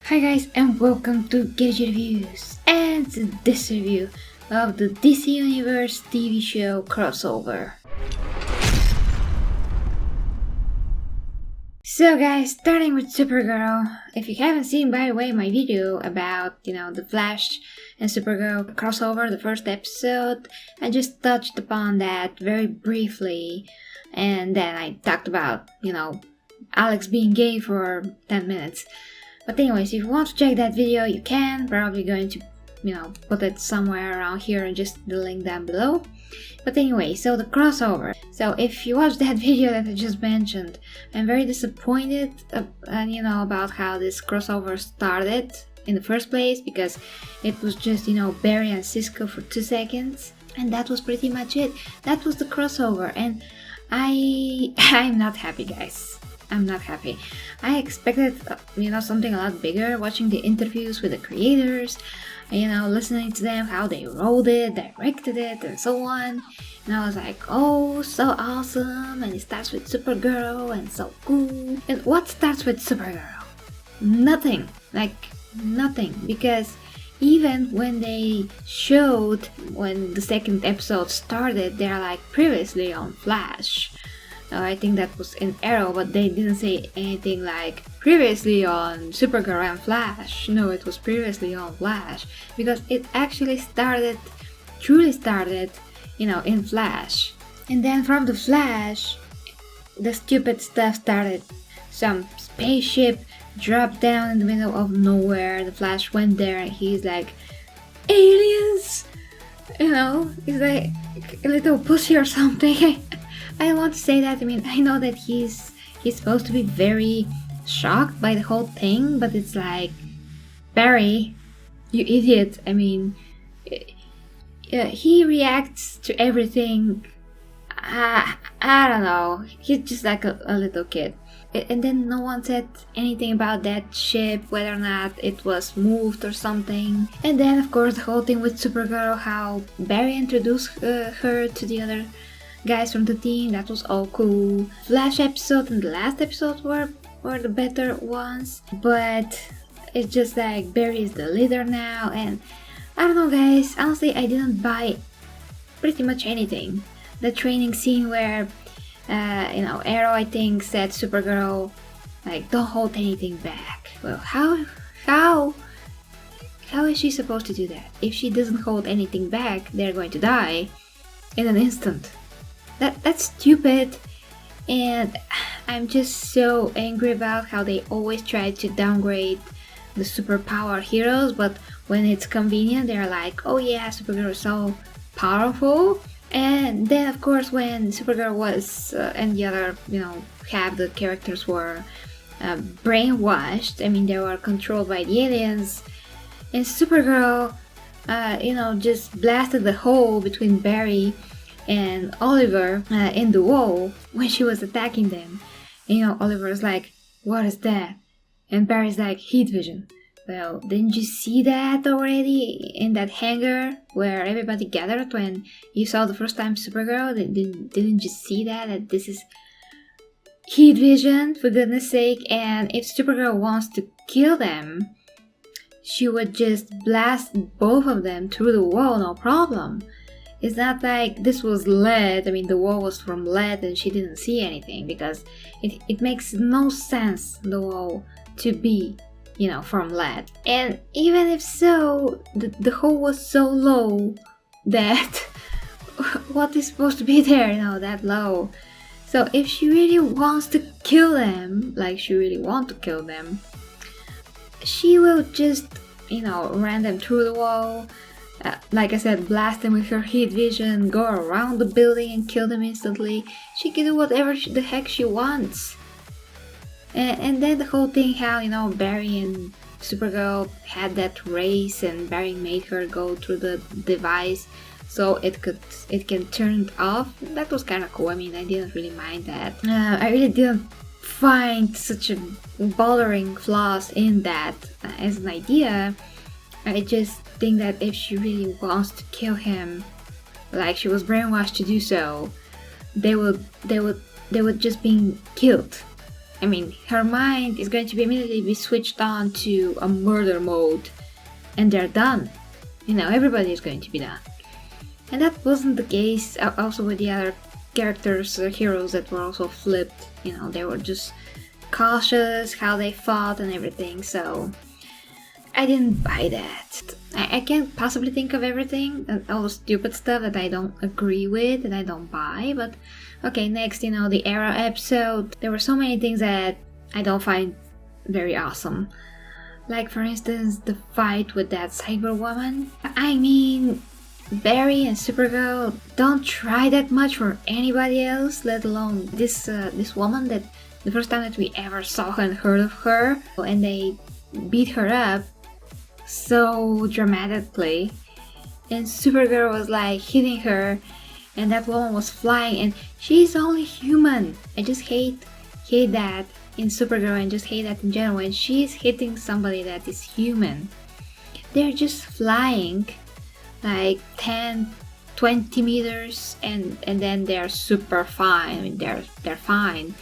Hi guys and welcome to Gadget Reviews and this review of the DC Universe TV show crossover. So guys, starting with Supergirl. If you haven't seen, by the way, my video about, the Flash and Supergirl crossover, the first episode, I just touched upon that very briefly, and then I talked about, Alex being gay for 10 minutes. But anyways, if you want to check that video, you can. Probably going to, put it somewhere around here and just the link down below. But anyway, so the crossover. So if you watched that video that I just mentioned, I'm very disappointed, about how this crossover started in the first place, because it was just, Barry and Cisco for 2 seconds, and that was pretty much it. That was the crossover, and I'm not happy, guys. I'm not happy. I expected, something a lot bigger, watching the interviews with the creators, listening to them, how they wrote it, directed it, and so on. And I was like, oh, so awesome, and it starts with Supergirl, and so cool. And what starts with Supergirl? Nothing. Like, nothing. Because even when they showed, when the second episode started, they're like, previously on Flash. I think that was in Arrow, but they didn't say anything like previously on Supergirl and Flash. No, it was previously on Flash, because it actually truly started, in Flash. And then from the Flash, the stupid stuff started. Some spaceship dropped down in the middle of nowhere. The Flash went there and he's like, aliens! He's like a little pussy or something. I don't want to say that. I know that he's supposed to be very shocked by the whole thing, but it's like, Barry, you idiot. He reacts to everything. I don't know. He's just like a little kid. And then no one said anything about that ship, whether or not it was moved or something. And then, of course, the whole thing with Supergirl, how Barry introduced her to the other guys from the team, that was all cool. Flash episode and the last episode were the better ones, but it's just like Barry is the leader now, and I don't know, guys. Honestly, I didn't buy pretty much anything. The training scene where Arrow, I think, said Supergirl, like, don't hold anything back. Well, how is she supposed to do that? If she doesn't hold anything back, they're going to die in an instant. That's stupid, and I'm just so angry about how they always try to downgrade the superpower heroes, but when it's convenient, they're like, oh yeah, Supergirl is so powerful. And then, of course, when Supergirl was, and the other, half the characters were brainwashed, they were controlled by the aliens, and Supergirl, just blasted the hole between Barry and Oliver in the wall when she was attacking them. Oliver's like, what is that? And Barry's like, heat vision. Well, didn't you see that already in that hangar where everybody gathered when you saw the first time Supergirl? Didn't you see that this is heat vision, for goodness sake? And if Supergirl wants to kill them, she would just blast both of them through the wall, no problem. It's not like this was lead. The wall was from lead and she didn't see anything, because it makes no sense, the wall, to be, from lead. And even if so, the hole was so low that what is supposed to be there, that low? So if she really wants to kill them, like she really wants to kill them, she will just, ran them through the wall. Like I said, blast them with her heat vision, go around the building and kill them instantly. She can do whatever the heck she wants. And then the whole thing, how, Barry and Supergirl had that race, and Barry made her go through the device so it can turn it off. That was kind of cool. I didn't really mind that. I really didn't find such a bothering flaws in that as an idea. I just think that if she really wants to kill him, like she was brainwashed to do so, they would just be killed. I mean, her mind is going to be immediately be switched on to a murder mode, and they're done. Everybody is going to be done. And that wasn't the case also with the other characters, heroes that were also flipped. They were just cautious how they fought and everything, so I didn't buy that. I can't possibly think of everything, all the stupid stuff that I don't agree with, that I don't buy, but okay, next, the Arrow episode. There were so many things that I don't find very awesome. Like, for instance, the fight with that cyber woman. I mean, Barry and Supergirl don't try that much for anybody else, let alone this woman that the first time that we ever saw her and heard of her, and they beat her up so dramatically, and Supergirl was like hitting her, and that woman was flying, and she's only human. I just hate that in Supergirl, and just hate that in general when she's hitting somebody that is human. They're just flying like 10-20 meters, and then they're super fine. I mean, they're fine.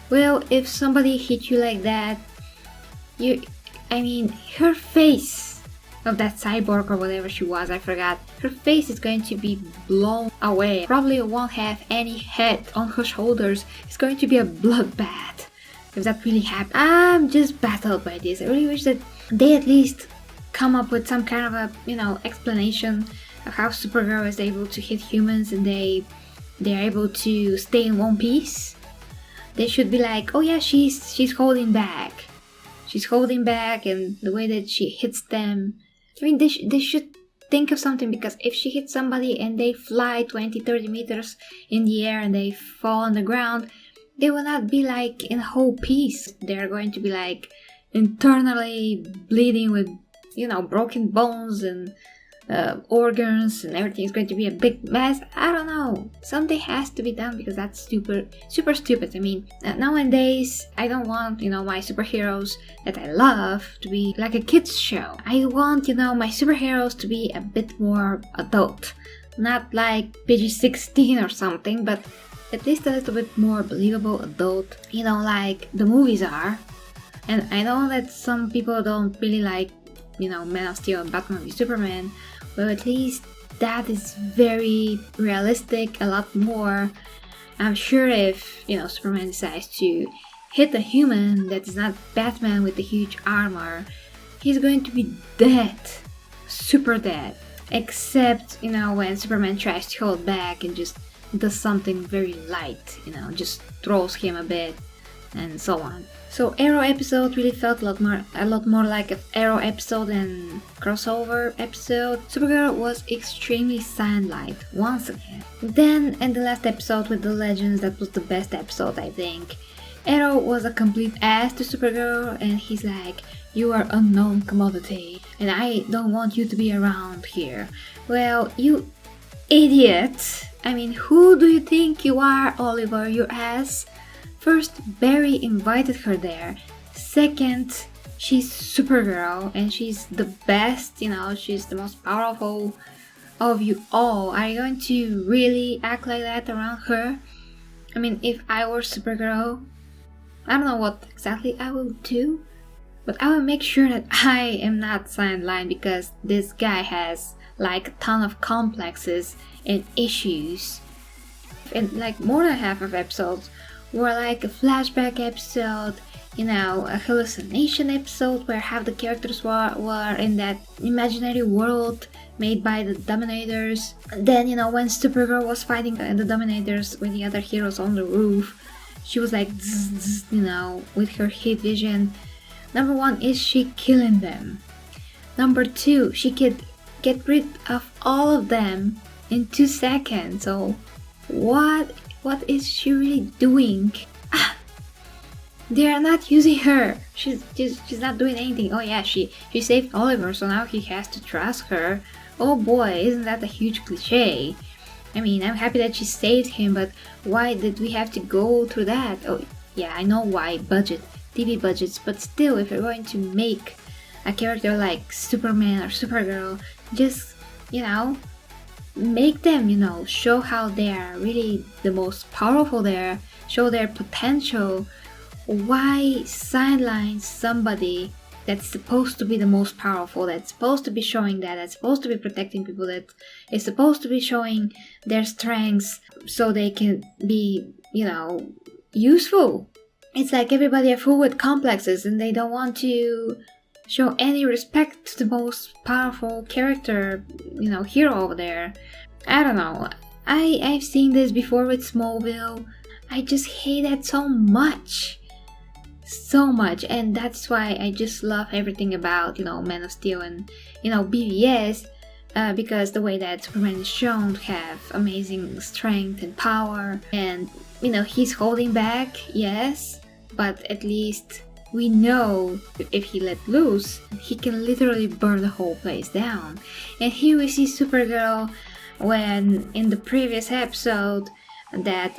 Well, if somebody hit you like that, her face of that cyborg or whatever she was, I forgot, her face is going to be blown away. Probably won't have any head on her shoulders. It's going to be a bloodbath if that really happened. I'm just baffled by this. I really wish that they at least come up with some kind of a, explanation of how Supergirl is able to hit humans and they're able to stay in one piece. They should be like, oh yeah, she's holding back. She's holding back, and the way that she hits them. I mean, they should think of something, because if she hits somebody and they fly 20-30 meters in the air and they fall on the ground, they will not be like in a whole piece. They're going to be like internally bleeding with, broken bones and organs, and everything is going to be a big mess. I don't know. Something has to be done, because that's super stupid. I mean, nowadays, I don't want, my superheroes that I love to be like a kids show. I want, my superheroes to be a bit more adult. Not like PG-16 or something, but at least a little bit more believable adult, like the movies are. And I know that some people don't really like, Man of Steel and Batman v Superman, but at least that is very realistic, a lot more. I'm sure if, Superman decides to hit a human that is not Batman with the huge armor, he's going to be dead. Super dead. Except, when Superman tries to hold back and just does something very light, just throws him a bit and so on. So Arrow episode really felt a lot more like an Arrow episode than crossover episode. Supergirl was extremely sandlight once again. Then in the last episode with the Legends, that was the best episode, I think. Arrow was a complete ass to Supergirl, and he's like, you are unknown commodity and I don't want you to be around here. Well, you idiot. I mean, who do you think you are, Oliver, your ass? First, Barry invited her there. Second, she's Supergirl and she's the best, she's the most powerful of you all. Are you going to really act like that around her? I mean, if I were Supergirl, I don't know what exactly I will do, but I will make sure that I am not sidelined, because this guy has like a ton of complexes and issues. And like more than half of episodes were like a flashback episode, a hallucination episode where half the characters were in that imaginary world made by the Dominators. Then, when Supergirl was fighting the Dominators with the other heroes on the roof, she was like, zzz, with her heat vision. Number one, is she killing them? Number two, she could get rid of all of them in 2 seconds. So, what is she really doing? They are not using her. She's not doing anything. Oh yeah, she saved Oliver, so now he has to trust her. Oh boy, isn't that a huge cliche? I mean, I'm happy that she saved him, but why did we have to go through that? Oh yeah, I know why. TV budgets, but still, if you're going to make a character like Superman or Supergirl, just, make them, show how they are really the most powerful there, show their potential. why sideline somebody that's supposed to be the most powerful, that's supposed to be showing that's supposed to be protecting people, that is supposed to be showing their strengths so they can be, useful. It's like everybody are full with complexes and they don't want to show any respect to the most powerful character, hero over there. I don't know. I've seen this before with Smallville. I just hate that so much. So much. And that's why I just love everything about, Man of Steel and, BVS. Because the way that Superman is shown to have amazing strength and power. And, he's holding back, yes. But at least we know if he let loose, he can literally burn the whole place down. And here we see Supergirl when in the previous episode that,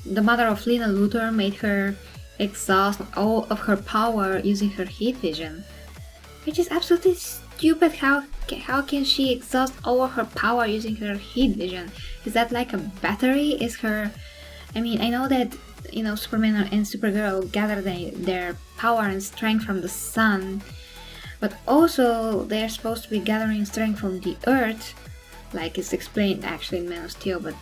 the mother of Lena Luthor made her exhaust all of her power using her heat vision. Which is absolutely stupid. How can she exhaust all of her power using her heat vision? Is that like a battery? Is her... I know that, Superman and Supergirl gather their power and strength from the sun, but also they're supposed to be gathering strength from the earth, like it's explained actually in Man of Steel, but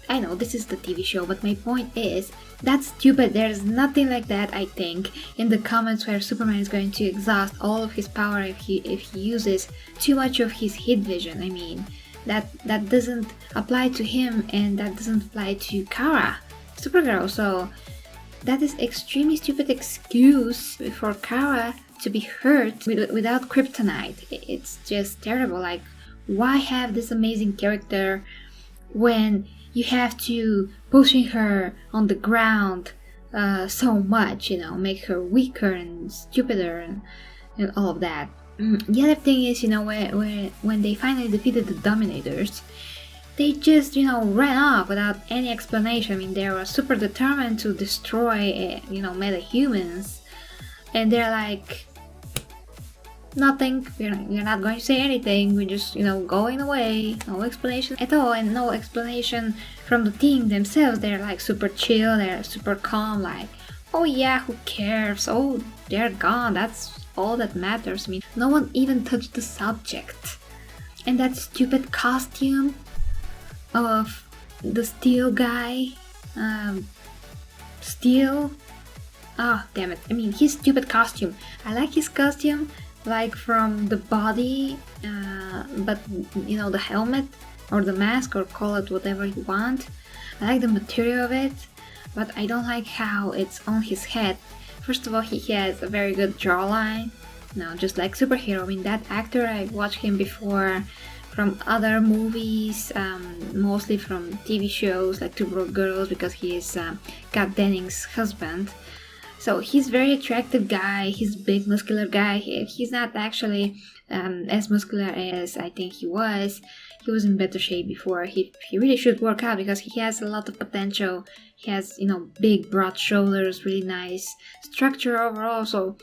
I know this is the TV show, but my point is, that's stupid. There's nothing like that, I think, in the comments where Superman is going to exhaust all of his power if he uses too much of his heat vision. That doesn't apply to him, and that doesn't apply to Kara, Supergirl. So that is extremely stupid excuse for Kara to be hurt without kryptonite. It's just terrible. Like, why have this amazing character when you have to pushing her on the ground so much, make her weaker and stupider and all of that. The other thing is, when they finally defeated the Dominators, they just, ran off without any explanation. They were super determined to destroy, meta-humans, and they're like, nothing, we're not going to say anything, we're just, going away, no explanation at all, and no explanation from the team themselves. They're like super chill, they're super calm, like, oh yeah, who cares, oh, they're gone, that's all that matters. No one even touched the subject. And that stupid costume of the Steel guy, Steel, oh damn it, his stupid costume. I like his costume, like from the body, but the helmet or the mask, or call it whatever you want. I like the material of it, but I don't like how it's on his head. First of all, he has a very good jawline, just like Superhero. That actor, I watched him before from other movies, mostly from TV shows like Two Broke Girls, because he is Kat Dennings' husband. So he's a very attractive guy, he's a big muscular guy. He's not actually as muscular as I think he was. He was in better shape before. He really should work out because he has a lot of potential. He has, big broad shoulders, really nice structure overall. So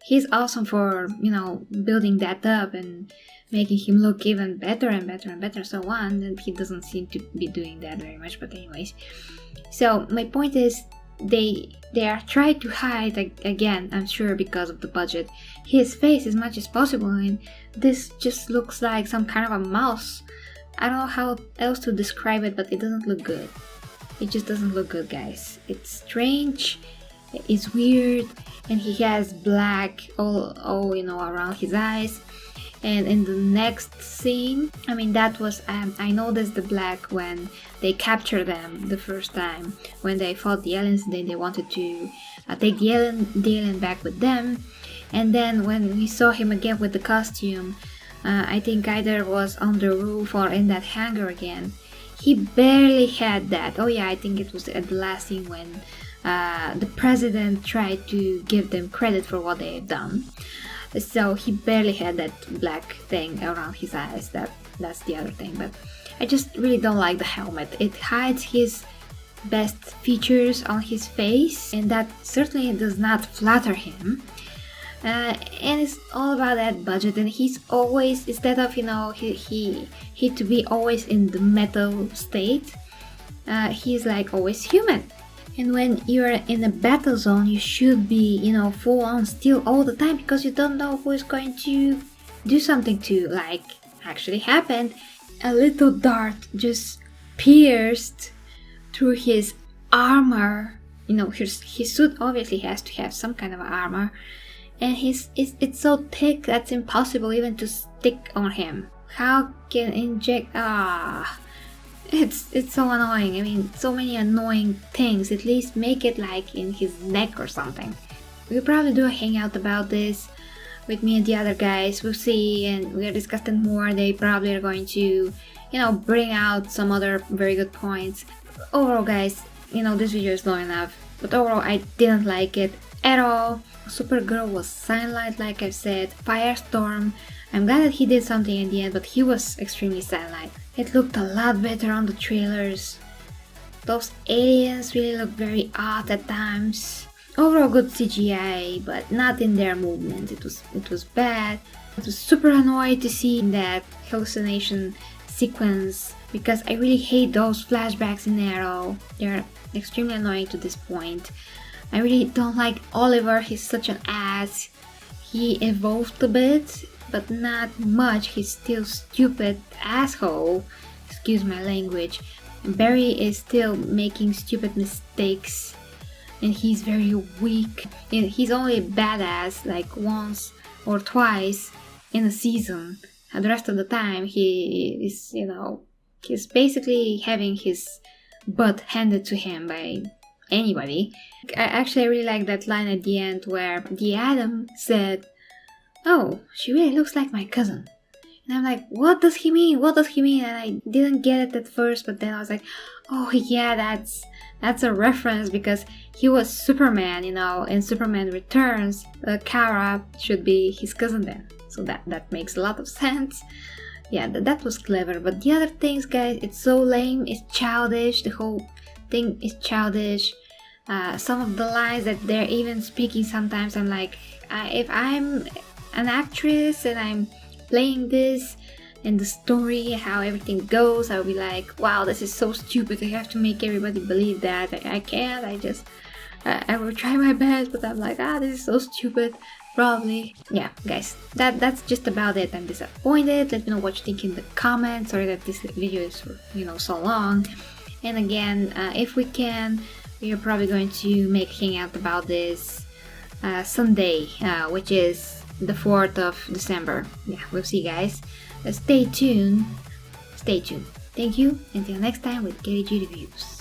he's awesome for, building that up and making him look even better and better and better, so on. And he doesn't seem to be doing that very much, but anyways. So my point is, they are trying to hide, again, I'm sure because of the budget, his face as much as possible, and this just looks like some kind of a mouse. I don't know how else to describe it, but it doesn't look good. It just doesn't look good, guys. It's strange, it's weird, and he has black all around his eyes. And in the next scene, that was, I noticed the black when they captured them the first time, when they fought the aliens, and then they wanted to take the alien back with them. And then when we saw him again with the costume, I think either was on the roof or in that hangar again, he barely had that. Oh yeah, I think it was at the last scene when the president tried to give them credit for what they had done. So he barely had that black thing around his eyes. That's the other thing. But I just really don't like the helmet. It hides his best features on his face, and that certainly does not flatter him. And it's all about that budget. And he's always, instead of he to be always in the metal state, he's like always human. And when you're in a battle zone, you should be, full on still all the time, because you don't know who is going to do something to you. Like actually happened. A little dart just pierced through his armor. His suit obviously has to have some kind of armor, and it's so thick that's impossible even to stick on him. How can inject? It's so annoying. I mean, so many annoying things. At least make it like in his neck or something. We'll probably do a hangout about this with me and the other guys. We'll see, and we'll discuss it more. They probably are going to, bring out some other very good points. Overall, guys, this video is long enough, but overall I didn't like it at all. Supergirl was silent, like I've said. Firestorm, I'm glad that he did something in the end, but he was extremely silent. It looked a lot better on the trailers. Those aliens really looked very odd at times. Overall good CGI, but not in their movement. It was bad. I was super annoyed to see that hallucination sequence, because I really hate those flashbacks in Arrow. They're extremely annoying to this point. I really don't like Oliver. He's such an ass. He evolved a bit, but not much. He's still stupid asshole. Excuse my language. Barry is still making stupid mistakes, and he's very weak. And he's only badass like once or twice in a season, and the rest of the time he is, he's basically having his butt handed to him by anybody. I really like that line at the end where the Atom said, "Oh, she really looks like my cousin." And I'm like, what does he mean? What does he mean? And I didn't get it at first, but then I was like, oh yeah, that's a reference, because he was Superman, in Superman Returns. Kara should be his cousin then. So that makes a lot of sense. Yeah, that was clever. But the other things, guys, it's so lame. It's childish. The whole thing is childish. Some of the lines that they're even speaking sometimes, I'm like, if I'm an actress and I'm playing this and the story, how everything goes, I'll be like, wow, this is so stupid. I have to make everybody believe that. I can't. I will try my best, but I'm like, this is so stupid. Probably. Yeah, guys, that's just about it. I'm disappointed. Let me know what you think in the comments. Sorry that this video is, so long. And again, if we can, we are probably going to make a hangout about this Sunday, which is the 4th of December. Yeah, we'll see, guys. Stay tuned. Thank you. Until next time with Gay Reviews.